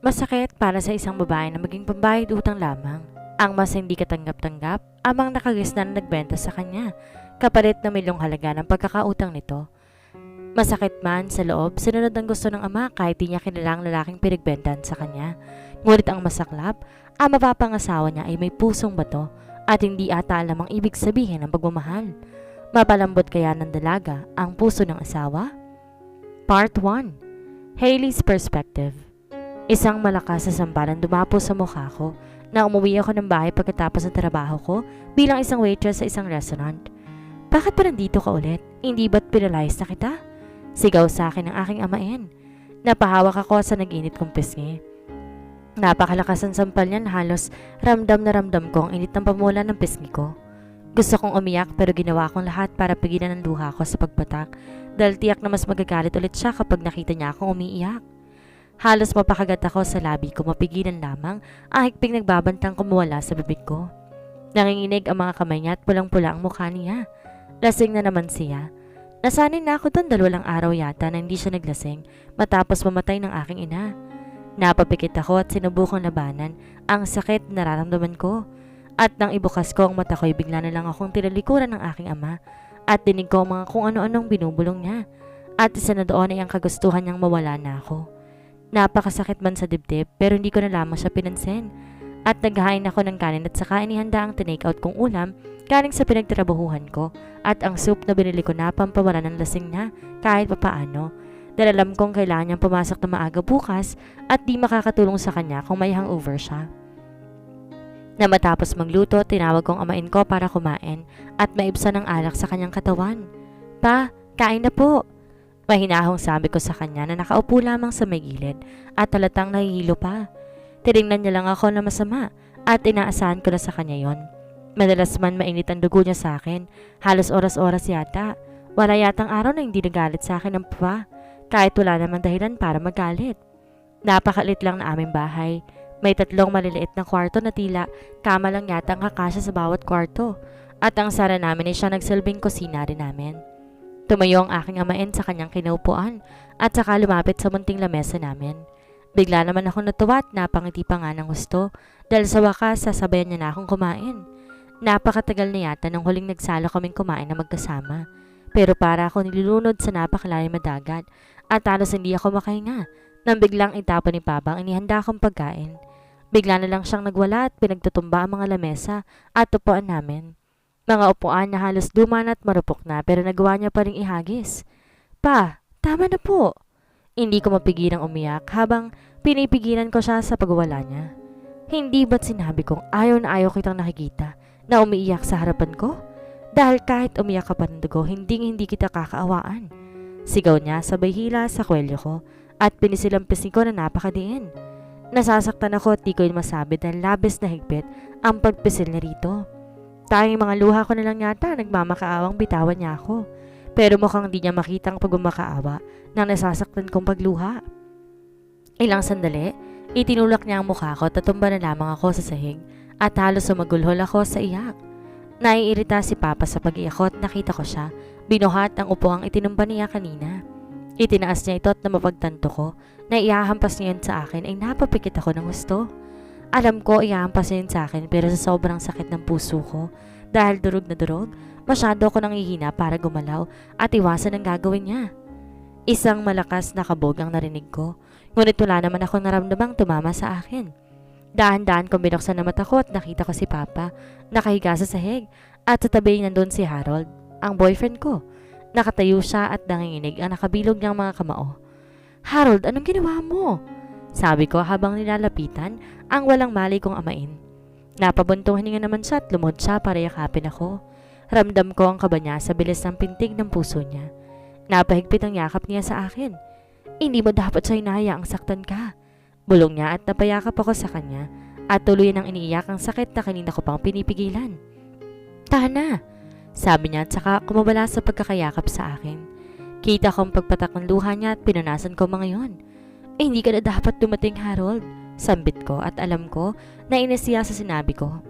Masakit para sa isang babae na maging pambayad utang lamang. Ang mas hindi katanggap-tanggap, amang nakagisna na nagbenta sa kanya, kapalit na milyong halaga ng pagkakautang nito. Masakit man sa loob, sinunod ang gusto ng ama kahit di niya kilalang lalaking pinagbentahan sa kanya. Ngunit ang masaklap, ang mapapangasawa niya ay may pusong bato at hindi ata alam ang ibig sabihin ng pagmamahal. Mapalambot kaya ng dalaga ang puso ng asawa? Part 1. Hailey's Perspective. Isang malakas na sampalan dumapo sa mukha ko na umuwi ako ng bahay pagkatapos ng trabaho ko bilang isang waitress sa isang restaurant. Bakit pa nandito ka ulit? Hindi ba't pinalayas na kita? Sigaw sa akin ng aking amain. Napahawak ako sa nag-init kong pisngi. Napakalakas ang sampal niyan, halos ramdam na ramdam ko ang init ng pamula ng pisngi ko. Gusto kong umiyak pero ginawa kong lahat para pigilan ang luha ko sa pagbatak dahil tiyak na mas magagalit ulit siya kapag nakita niya akong umiiyak. Halos mapakagat ako sa labi ko, mapigilan lamang ang higping nagbabantang kumuwala sa bibig ko. Nanginginig ang mga kamay niya at pulang-pula ang mukha niya. Lasing na naman siya. Nasanay na ako doon 2 araw yata na hindi siya naglasing matapos mamatay ng aking ina. Napapikit ako at sinubukang labanan ang sakit na nararamdaman ko. At nang ibukas ko ang mata ko'y bigla na lang akong tinalikuran ng aking ama at dinig ko ang mga kung ano-anong binubulong niya. At isa na doon ay ang kagustuhan niyang mawala na ako. Napakasakit man sa dibdib pero hindi ko na lamang siya pinansin. At naghahain ako ng kanin at saka inihanda ang tinake-out kong ulam galing sa pinagtrabahuhan ko at ang soup na binili ko na pampawala ng lasing na kahit papaano. Dahil alam kong kailangan niyang pumasok na maaga bukas at di makakatulong sa kanya kung may hangover siya. Na matapos magluto, tinawag kong amain ko para kumain at maibsan ng alak sa kanyang katawan. Pa, kain na po! Mahinahong sabi ko sa kanya na nakaupo lamang sa may gilid at halatang nahihilo pa. Tinignan niya lang ako na masama at inaasahan ko na sa kanya yon. Madalas man mainit ang dugo niya sa akin, halos oras-oras yata. Wala yatang araw na hindi nagalit sa akin ng papa, kahit wala naman dahilan para magalit. Napakalit lang na aming bahay. May 3 maliliit na kwarto na tila kama lang yata ang kakasya sa bawat kwarto at ang sala namin ay siya nagsilbing kusina rin namin. Tumayo ang aking amain sa kanyang kinaupuan at saka lumapit sa munting lamesa namin. Bigla naman ako natuwa at napangiti pa nga ng gusto dahil sa wakas sasabayan niya na akong kumain. Napakatagal na yata nang huling nagsalo kaming kumain na magkasama. Pero para ako nilulunod sa napakalalim na dagat at halos hindi ako makahinga nang biglang itapon ni Papa ang inihanda kong pagkain. Bigla na lang siyang nagwala at pinagtutumba ang mga lamesa at upuan namin. Mga upuan na halos duman at marupok na pero nagawa niya pa ring ihagis. Pa, tama na po. Hindi ko mapigilang umiyak habang pinipigilan ko siya sa pagwala niya. Hindi ba't sinabi kong ayaw na ayaw kitang nakikita na umiiyak sa harapan ko? Dahil kahit umiyak ka pa ng dugo, hindi kita kakaawaan. Sigaw niya sabay hila sa kwelyo ko at pinisilampisin ko na napakadiin. Nasasaktan ako at di ko yun masabi dahil labis na higpit ang pagpisil niya rito. Tanging mga luha ko na lang yata nagmamakaawang bitawan niya ako. Pero mukhang di niya makita ang pagmamakaawa ng nasasaktan kong pagluha. Ilang sandali, itinulak niya ang mukha ko at tumba na lamang ako sa sahig at halos sumagulhol ako sa iyak. Naiirita si Papa sa pag-iyak at nakita ko siya. Binuhat ang upuang itinumba niya kanina. Itinaas niya ito at na mapagtanto ko na ihahampas niya yun sa akin ay napapikit ako ng gusto. Alam ko ihahampas niya yun sa akin pero sa sobrang sakit ng puso ko dahil durog na durog, masyado ako nanghihina para gumalaw at iwasan ang gagawin niya. Isang malakas na kabog ang narinig ko, ngunit wala naman akong naramdamang tumama sa akin. Dahan-dahan kong binuksan na mata ko at nakita ko si Papa, nakahiga sa sahig at sa tabi nandun si Harold, ang boyfriend ko. Nakatayo siya at nanginginig ang nakabilog niyang mga kamao. Harold, anong ginawa mo? Sabi ko habang nilalapitan ang walang malay kong amain. Napabuntong hininga naman siya at lumod siya para yakapin ako. Ramdam ko ang kaba niya sa bilis ng pintig ng puso niya. Napahigpit ang yakap niya sa akin. Hindi mo dapat siya hinahayaang saktan ka. Bulong niya at napayakap ako sa kanya at tuloy nang iniiyak ang sakit na kanina ko pang pinipigilan. Tahan na, sabi niya at saka kumabala sa pagkakayakap sa akin. Kita kong pagpatak ng luha niya at pinunasan ko mga yon. Hindi ka na dapat dumating, Harold, sambit ko at alam ko na inisiya sa sinabi ko.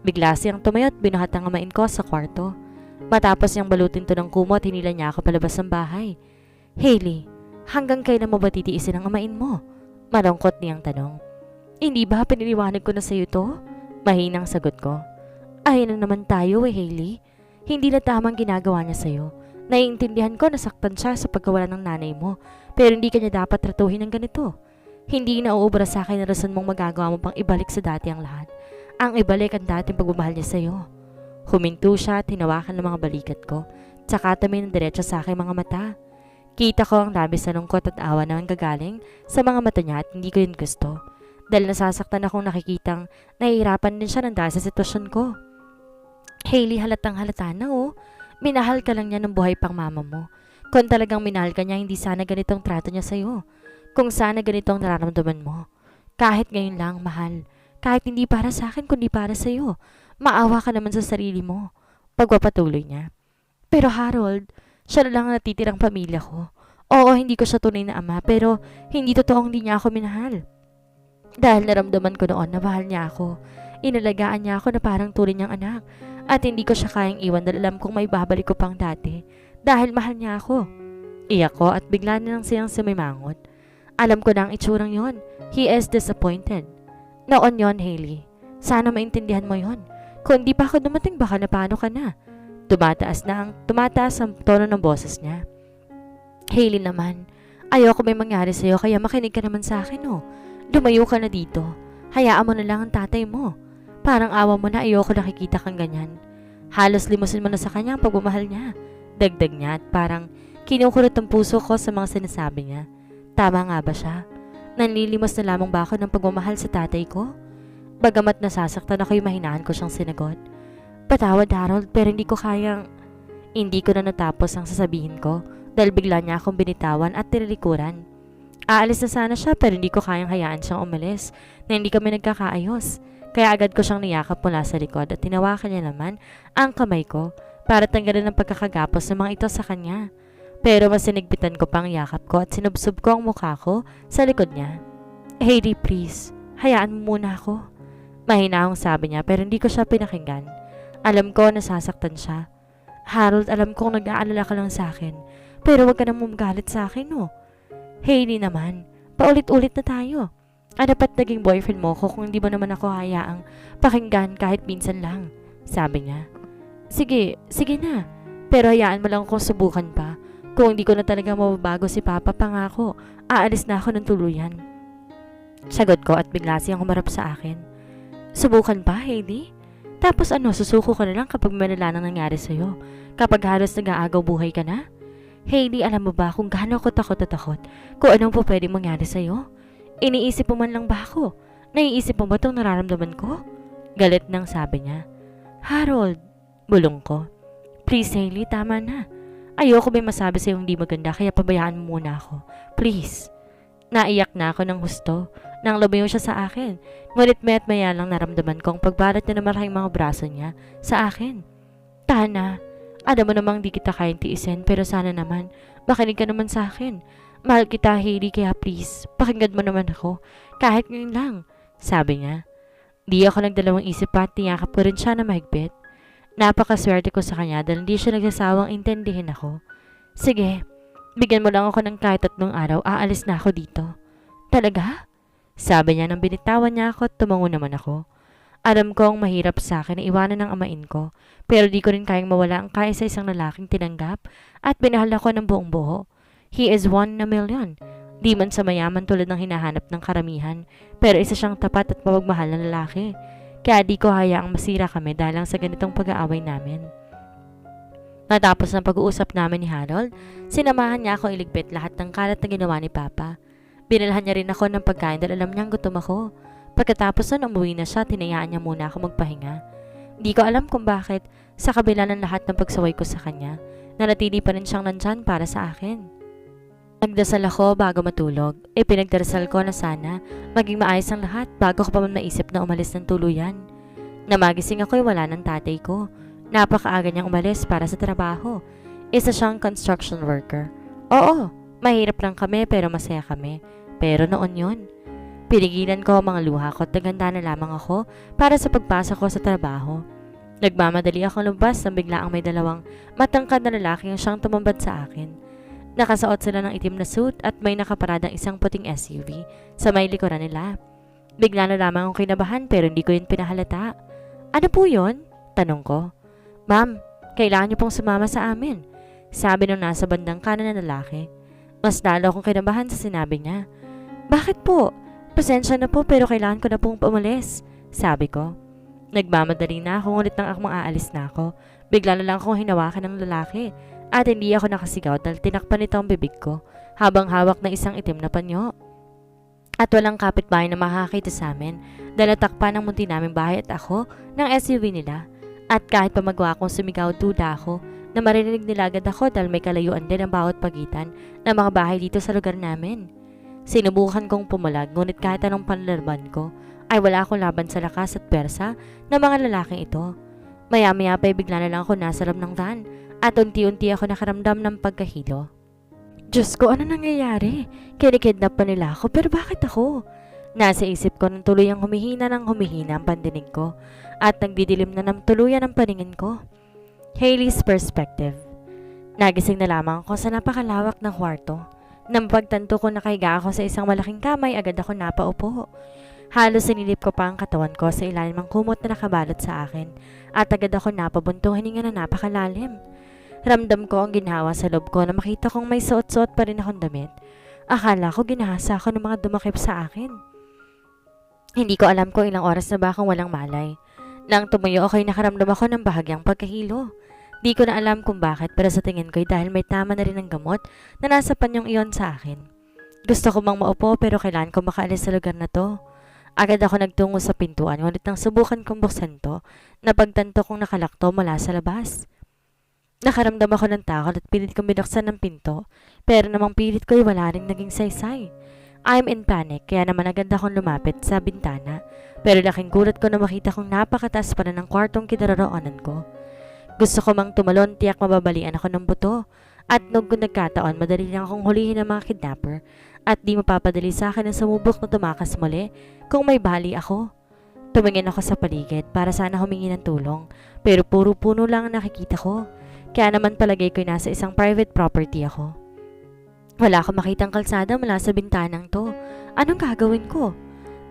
Bigla siyang tumayo at binuhat ang amain ko sa kwarto. Matapos niyang balutin to ng kumot, hinila niya ako palabas ng bahay. Hailey, hanggang kailan mo ba titiisin ang amain mo? Malungkot niyang tanong. Hindi ba piniliwanag ko na sa'yo to? Mahinang sagot ko. Ayun na naman tayo Hailey. Hindi na tamang ginagawa niya sa'yo. Naiintindihan ko na saktan siya sa pagkawala ng nanay mo, pero hindi kanya dapat tratuhin ng ganito. Hindi nauubra sa akin na rason mong magagawa mo pang ibalik sa dati ang lahat. Ang ibalik ang dating pagmamahal niya sa'yo. Huminto siya at hinawakan ng mga balikat ko, tsaka tamin ng diretso sa aking mga mata. Kita ko ang labis na lungkot at awa na gagaling sa mga mata niya at hindi ko yun gusto. Dahil nasasaktan akong nakikitang nahihirapan din siya ng dahil sa sitwasyon ko. Hailey, halatang halata na Minahal ka lang niya ng buhay pang mama mo. Kung talagang minahal ka niya, hindi sana ganitong trato niya sa'yo. Kung sana ganitong nararamdaman mo. Kahit ngayon lang, mahal. Kahit hindi para sa akin, kundi para sa'yo. Maawa ka naman sa sarili mo. Pagpapatuloy niya. Pero Harold, siya na lang ang natitirang pamilya ko. Oo, hindi ko siya tunay na ama, pero hindi totoong hindi niya ako minahal. Dahil naramdaman ko noon na mahal niya ako. Inalagaan niya ako na parang tuloy niyang anak. At hindi ko siya kayang iwan dahil alam kong may babalik ko pang dati. Dahil mahal niya ako. Iyak ko at bigla na lang siyang sumimangot. Alam ko na ang itsurang yon. He is disappointed. Noon yon, Hailey. Sana maintindihan mo yon. Kung di pa ako dumating, baka na paano ka na. Tumataas ang tono ng boses niya. Hailey naman, ayoko may mangyari sa'yo kaya makinig ka naman sa akin Lumayo ka na dito. Hayaan mo na lang ang tatay mo. Parang awa mo na ayoko nakikita kang ganyan. Halos limusin mo na sa kanya ang pagmamahal niya. Dagdag niya at parang kinukurot ang puso ko sa mga sinasabi niya. Tama nga ba siya? Nanlilimos na lamang ba ako ng pagmamahal sa tatay ko? Bagamat nasasaktan ako'y mahinahan ko siyang sinagot. Patawad Harold pero hindi ko kayang... Hindi ko na natapos ang sasabihin ko dahil bigla niya akong binitawan at tinilikuran. Aalis na sana siya pero hindi ko kayang hayaan siyang umalis na hindi kami nagkakaayos. Kaya agad ko siyang niyakap mula sa likod at tinawakan niya naman ang kamay ko para tanggalin ang pagkakagapos ng mga ito sa kanya. Pero mas sinigpitan ko pang yakap ko at sinubsob ko ang mukha ko sa likod niya. Hailey, please, hayaan mo muna ako. Mahinahong sabi niya pero hindi ko siya pinakinggan. Alam ko nasasaktan siya. Harold, alam kong nag-aalala ka lang sa akin pero wag ka nang magalit sa akin Hailey naman, paulit-ulit na tayo. Ano ba't naging boyfriend mo ko kung hindi mo naman ako hayaang pakinggan kahit minsan lang? Sabi niya. Sige na. Pero hayaan mo lang akong subukan pa. Kung hindi ko na talaga mababago si Papa, pangako, aalis na ako ng tuluyan. Sagot ko at bigla siyang humarap sa akin. Subukan pa, Hailey? Tapos susuko ka na lang kapag malala nang nangyari sa'yo? Kapag halos nag-aagaw buhay ka na? Hailey, alam mo ba kung gaano ako takot na takot kung anong po pwedeng mangyari sa'yo? Iniisip mo man lang ba ako? Naiisip mo ba itong nararamdaman ko? Galit nang sabi niya. Harold, bulong ko. Please Hailey, tama na. Ayoko may masabi sa'yo hindi maganda kaya pabayaan mo muna ako. Please. Naiyak na ako ng husto nang lumayo siya sa akin. Ngunit maya't maya lang naramdaman ko ang pagbalat niya ng maraming mga braso niya sa akin. Tana, alam mo namang di kita kayang tiisin pero sana naman makinig ka naman sa akin. Mahal kita, Hailey, kaya please, pakinggan mo naman ako. Kahit ngayon lang, sabi niya. Di ako nagdalawang isip pa at tiyakap ko rin siya na mahigpit. Napakaswerte ko sa kanya dahil hindi siya nagsasawang intindihin ako. Sige, bigyan mo lang ako ng kahit 3 araw, aalis na ako dito. Talaga? Sabi niya nang binitawan niya ako at tumango naman ako. Alam ko ang mahirap sa akin na iwanan ng amain ko, pero di ko rin kayang mawala ang kaya sa isang lalaking tinanggap at binahal ako ng buong buo. He is 1 in a million. Di man sa mayaman tulad ng hinahanap ng karamihan, pero isa siyang tapat at mapagmahal na lalaki. Kaya di ko hayaang masira kami dahil lang sa ganitong pag-aaway namin. Natapos ng pag-uusap namin ni Harold, sinamahan niya ako iligpit lahat ng kalat na ginawa ni Papa. Binilhan niya rin ako ng pagkain dahil alam niyang gutom ako. Pagkatapos nun umuwi na siya, tinayaan niya muna ako magpahinga. Di ko alam kung bakit, sa kabila ng lahat ng pagsaway ko sa kanya, nanatili pa rin siyang nandyan para sa akin. Nagdasal ako bago matulog. Pinagdarasal ko na sana maging maayos ang lahat bago ko pa man maisip na umalis ng tuluyan. Namagising ako'y wala ng tatay ko. Napakaaga niyang umalis para sa trabaho. Isa siyang construction worker. Oo, mahirap lang kami pero masaya kami. Pero noon yun. Pinigilan ko ang mga luha ko at naganda na lamang ako para sa pagpasok ko sa trabaho. Nagmamadali akong lumabas nang bigla ang may 2 matangkad na lalaki ang siyang tumambad sa akin. Nakasuot sila ng itim na suit at may nakaparadang isang puting SUV sa may likuran nila. Bigla na lamang akong kinabahan pero hindi ko yun pinahalata. Ano po yun? Tanong ko. Ma'am, kailangan niyo pong sumama sa amin. Sabi nung nasa bandang kanan na lalaki. Mas lalo akong kinabahan sa sinabi niya. Bakit po? Pasensya na po pero kailangan ko na pong umalis. Sabi ko. Nagmamadali na ako ngunit nang akong aalis na ako. Bigla na lang akong hinawakan ng lalaki. At hindi ako nakasigaw dahil tinakpan nito ang bibig ko habang hawak ng isang itim na panyo. At walang kapitbahay na makakita sa amin dahil natakpan ng munti naming bahay at ako ng SUV nila. At kahit pa magawa akong sumigaw, duda ako na marinig nila agad ako dahil may kalayuan din ang bawat pagitan ng mga bahay dito sa lugar namin. Sinubukan kong pumulag ngunit kahit anong panlalaban ko ay wala akong laban sa lakas at pwersa ng mga lalaking ito. Maya-maya pa bigla na lang ako nasa loob ng van at unti-unti ako nakaramdam ng pagkahilo. Diyos ko, ano nangyayari? Kinikidnap pa nila ako pero bakit ako? Nasa isip ko nang tuluyang humihina ang pandinig ko at nagdidilim na ng tuluyan ang paningin ko. Hailey's perspective. Nagising na lamang ako sa napakalawak na kwarto. Nang pagtanto ko nakahiga ako sa isang malaking kamay, agad ako napaupo. Halos sinilip ko pa ang katawan ko sa ilalim ng kumot na nakabalot sa akin at agad ako napabuntong hininga na napakalalim. Ramdam ko ang ginhawa sa loob ko na makita kong may suot-suot pa rin akong damit. Akala ko ginahasa ako ng mga dumakip sa akin. Hindi ko alam kung ilang oras na ba akong walang malay. Nang tumuyo ako'y nakaramdam ako ng bahagyang pagkahilo. Di ko na alam kung bakit pero sa tingin ko'y dahil may tama na rin ang gamot na nasa panyong iyon sa akin. Gusto ko mang maupo pero kailangan ko makaalis sa lugar na to. Agad ako nagtungo sa pintuan ngunit nang subukan kong buksan to, napagtanto kong nakalakto mula sa labas. Nakaramdam ako ng takot at pilit kong binuksan ng pinto pero namang pilit ko'y wala rin naging saysay. I'm in panic kaya naman agad akong lumapit sa bintana pero laking gulat ko na makita kong napakataas pa na ng kwartong kinaroroonan ko. Gusto ko mang tumalon, tiyak mababalian ako ng buto at nung nagkataon madali lang akong hulihin ng mga kidnapper at di mapapadali sa akin ang sumubok na tumakas muli kung may bali ako. Tumingin ako sa paligid para sana humingi ng tulong pero puro puno lang ang nakikita ko. Kaya naman palagay ko'y nasa isang private property ako. Wala akong makitang kalsada mula sa bintanang to. Anong gagawin ko?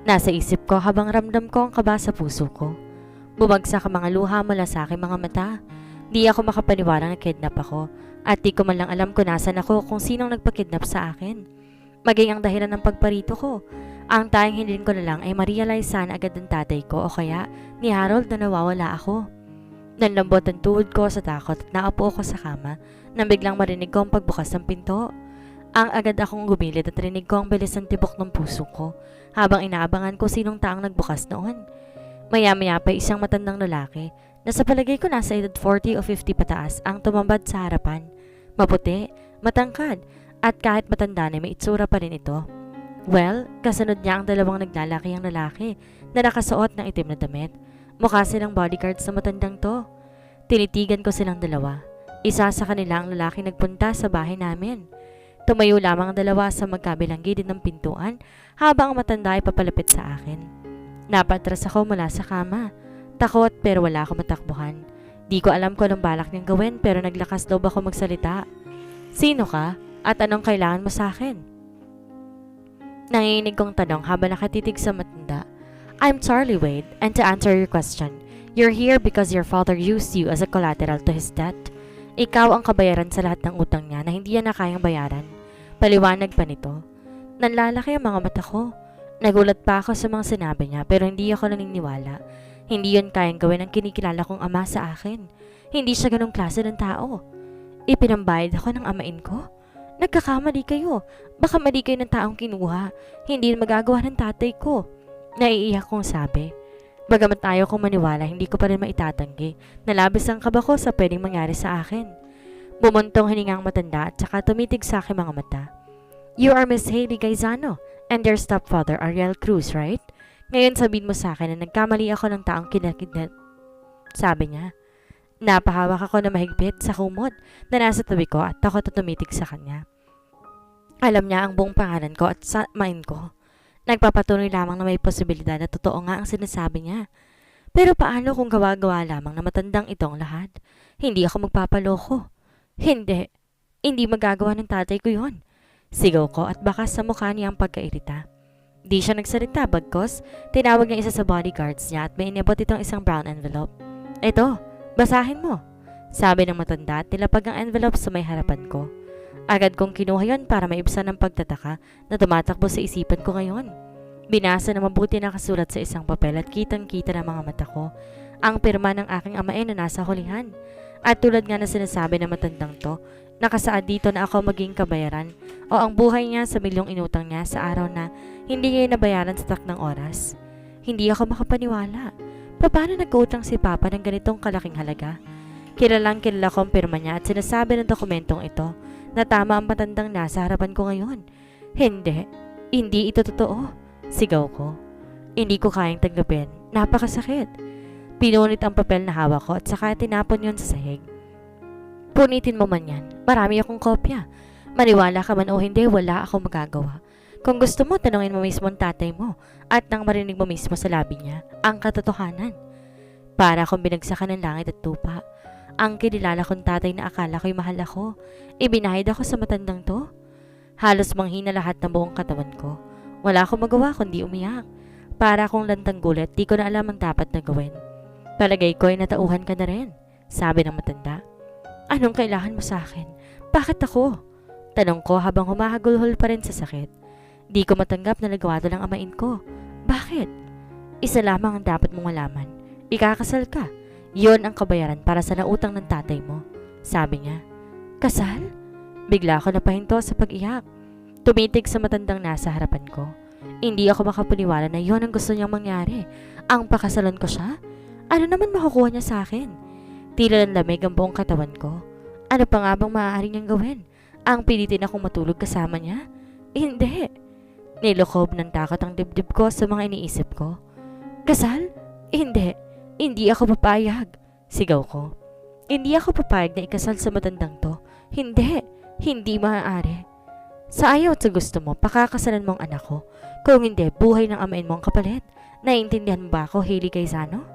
Nasa isip ko habang ramdam ko ang kaba sa puso ko. Bumagsak ang mga luha mula sa aking mga mata. Di ako makapaniwalang na-kidnap ako at di ko man lang alam kung nasan ako kung sinong nagpa-kidnap sa akin. Maging ang dahilan ng pagparito ko. Ang tayong hindin ko na lang ay ma-realize sana agad ng tatay ko o kaya ni Harold na nawawala ako. Nanlambot ang tuhod ko sa takot at naupo ako sa kama nang biglang marinig ko ang pagbukas ng pinto. Ang agad akong gumilid at rinig ko ang bilis ng tibok ng puso ko habang inaabangan ko sinong taang nagbukas noon. Maya-maya pa isang matandang lalaki na sa palagay ko nasa edad 40 o 50 pataas ang tumambad sa harapan. Maputi, matangkad at kahit matanda na may itsura pa rin ito. Well, kasunod niya ang dalawang naglalaki ang lalaki na nakasuot ng itim na damit. Mukha silang bodyguards sa matandang to. Tinitigan ko silang dalawa. Isa sa kanila ang lalaki nagpunta sa bahay namin. Tumayo lamang ang dalawa sa magkabilang gilid ng pintuan habang ang matanda ay papalapit sa akin. Napatras ako mula sa kama. Takot pero wala akong matakbuhan. Di ko alam kung anong balak niyang gawin pero naglakas loob ako magsalita. Sino ka? At anong kailangan mo sa akin? Nanginginig kong tanong habang nakatitig sa matanda. I'm Charlie Wade, and to answer your question, you're here because your father used you as a collateral to his debt. Ikaw ang kabayaran sa lahat ng utang niya na hindi niya na kayang bayaran. Paliwanag pa nito. Nanlalaki ang mga mata ko. Nagulat pa ako sa mga sinabi niya pero hindi ako naniniwala. Hindi yun kayang gawin ng kinikilala kong ama sa akin. Hindi siya ganong klase ng tao. Ipinambayad ako ng amain ko. Nagkakamali kayo. Baka mali kayo ng taong kinuha. Hindi magagawa ng tatay ko. Naiiyak kong sabi. Bagamat ayaw kong maniwala, hindi ko pa rin maitatanggi na labis ang kaba ko sa pwedeng mangyari sa akin. Bumuntong hiningang matanda at saka tumitig sa aking mga mata. You are Miss Hailey Gaizano and your stepfather Ariel Cruz, right? Ngayon sabihin mo sa akin na nagkamali ako ng taong kinakidnap. Sabi niya. Napahawak ako na mahigpit sa kumot na nasa tabi ko at takot na tumitig sa kanya. Alam niya ang buong pangalan ko at sa mind ko. Nagpapatunay lamang na may posibilidad na totoo nga ang sinasabi niya. Pero paano kung gawa-gawa lamang na matandang itong lahat? Hindi ako magpapaloko. Hindi. Hindi magagawa ng tatay ko yon. Sigaw ko at bakas sa mukha niya ang pagkairita. Di siya nagsalita bagkos tinawag niya isa sa bodyguards niya at may inabot itong isang brown envelope. Ito, basahin mo. Sabi ng matanda at nilapag ang envelope sa may harapan ko. Agad kong kinuha yon para maibsan ang pagtataka na tumatakbo sa isipan ko ngayon. Binasa na mabuti nakasulat sa isang papel at kitang-kita ng mga mata ko ang pirma ng aking amain na nasa hulihan. At tulad nga na sinasabi ng matandang to, nakasaad dito na ako maging kabayaran o ang buhay niya sa milyong inutang niya sa araw na hindi niya nabayaran sa takdang oras. Hindi ako makapaniwala. Paano nag-uutang si Papa ng ganitong kalaking halaga? Kilalang kilala ko ang pirma niya at sinasabi ng dokumentong ito na tama ang matandang nasa harapan ko ngayon. Hindi ito totoo. Sigaw ko. Hindi ko kayang tanggapin. Napakasakit. Pinunit ang papel na hawak ko at saka tinapon yon sa sahig. Punitin mo man yan. Marami akong kopya. Maniwala ka man o hindi, wala akong magagawa. Kung gusto mo, tanungin mo mismo ang tatay mo at nang marinig mo mismo sa labi niya ang katotohanan. Para akong binagsakan ng langit at lupa. Ang kinilala kong tatay na akala ko'y mahal ako, ibinahid ako sa matandang to. Halos manghina lahat ng buong katawan ko. Wala akong magawa kundi umiyak. Para akong lantang gulat, di ko na alam ang dapat na gawin. Palagay ko ay natauhan ka na rin, sabi ng matanda. Anong kailangan mo sa akin? Bakit ako? Tanong ko habang humahagulhol pa rin sa sakit. Di ko matanggap na nagawa to ng amain ko. Bakit? Isa lamang ang dapat mong malaman. Ikakasal ka. Yon ang kabayaran para sa nautang ng tatay mo. Sabi niya. Kasal? Bigla ako napahinto sa pag-iyak. Tumitig sa matandang nasa harapan ko. Hindi ako makapaniwala na yon ang gusto niyang mangyari. Ang pakasalan ko siya? Ano naman makukuha niya sa akin? Tila ng lamig ang buong katawan ko. Ano pa nga bang maaari niyang gawin? Ang pilitin akong matulog kasama niya? Hindi. Nilokob ng takot ang dibdib ko sa mga iniisip ko. Kasal? Hindi. Hindi ako papayag. Sigaw ko. Hindi ako papayag na ikasal sa matandang to. Hindi. Hindi maaari. Sa ayaw at sa gusto mo, pakakasalan mo ang anak ko. Kung hindi, buhay ng amain mo ang kapalit. Naiintindihan mo ba ako, Hailey Gaisano?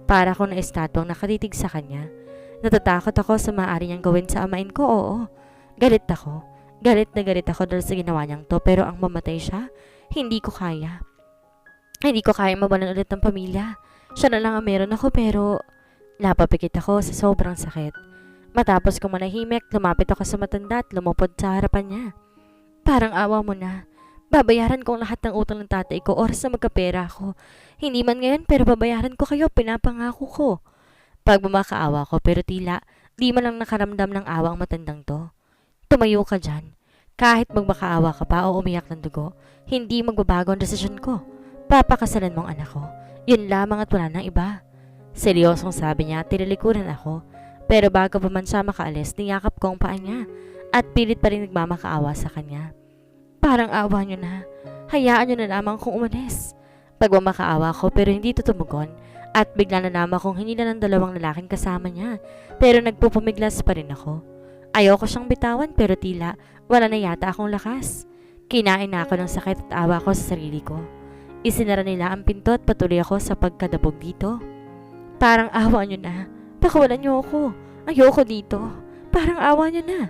Para akong na-estatwang nakatitig sa kanya. Natatakot ako sa maaari niyang gawin sa amain ko, oo. Galit ako. Galit na galit ako dahil sa ginawa niyang to, pero ang mamatay siya, hindi ko kaya. Hindi ko kaya mawalan ulit ng pamilya. Siya na lang ang meron ako, pero napapikit ako sa sobrang sakit. Matapos kong manahimik, lumapit ako sa matanda at lumupod sa harapan niya. Parang awa mo na. Babayaran ko ang lahat ng utang ng tatay ko oras na magkapera ako. Hindi man ngayon pero babayaran ko kayo, pinapangako ko. Pagmamakaawa ko pero tila di man lang nakaramdam ng awa ang matandang to. Tumayo ka dyan. Kahit magmakaawa ka pa o umiyak ng dugo, hindi magbabago ang desisyon ko. Papakasalan mong anak ko. Yun lamang at wala nang iba. Seryosong sabi niya at tinalikuran ako. Pero bago pa man siya makaalis, niyakap ko ang paa niya. At pilit pa rin nagmamakaawa sa kanya. Parang awa niyo na. Hayaan niyo na lamang kong umalis. Pagmamakaawa ko pero hindi tutumugon at bigla na lamang kong hinila ng dalawang lalaking kasama niya pero nagpupumiglas pa rin ako. Ayoko siyang bitawan pero tila wala na yata akong lakas. Kinain na ako ng sakit at awa ko sa sarili ko. Isinara nila ang pinto at patuloy ako sa pagkadabog dito. Parang awa niyo na. Pakawalan niyo ako. Ayoko dito. Parang awa niyo na.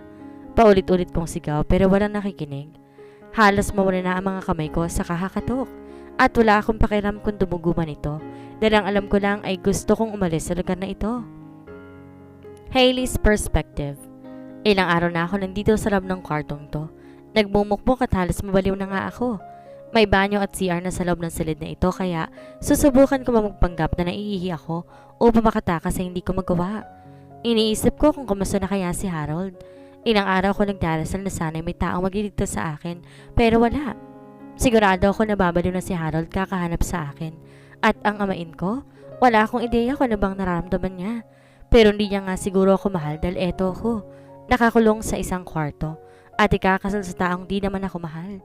Paulit-ulit kong sigaw pero walang nakikinig. Halos mawala na ang mga kamay ko sa kakakatok. At wala akong pakiram kung dumugo man ito. Dahil ang alam ko lang ay gusto kong umalis sa lugar na ito. Hailey's perspective. Ilang araw na ako nandito sa loob ng kwartong to. Nagmumukmuk at halos mabaliw na nga ako. May banyo at CR na sa loob ng silid na ito kaya susubukan ko magpanggap na naiihi ako upang makatakas sa hindi ko magawa. Iniisip ko kung kumusta na kaya si Harold. Ilang araw ko nagdarasal na sana may taong magliligtas sa akin, pero wala. Sigurado ako na babaliw na si Harold kakahanap sa akin. At ang amain ko, wala akong ideya kung ano bang nararamdaman niya. Pero hindi niya nga siguro ako mahal dahil eto ako, nakakulong sa isang kwarto at ikakasal sa taong di naman ako mahal.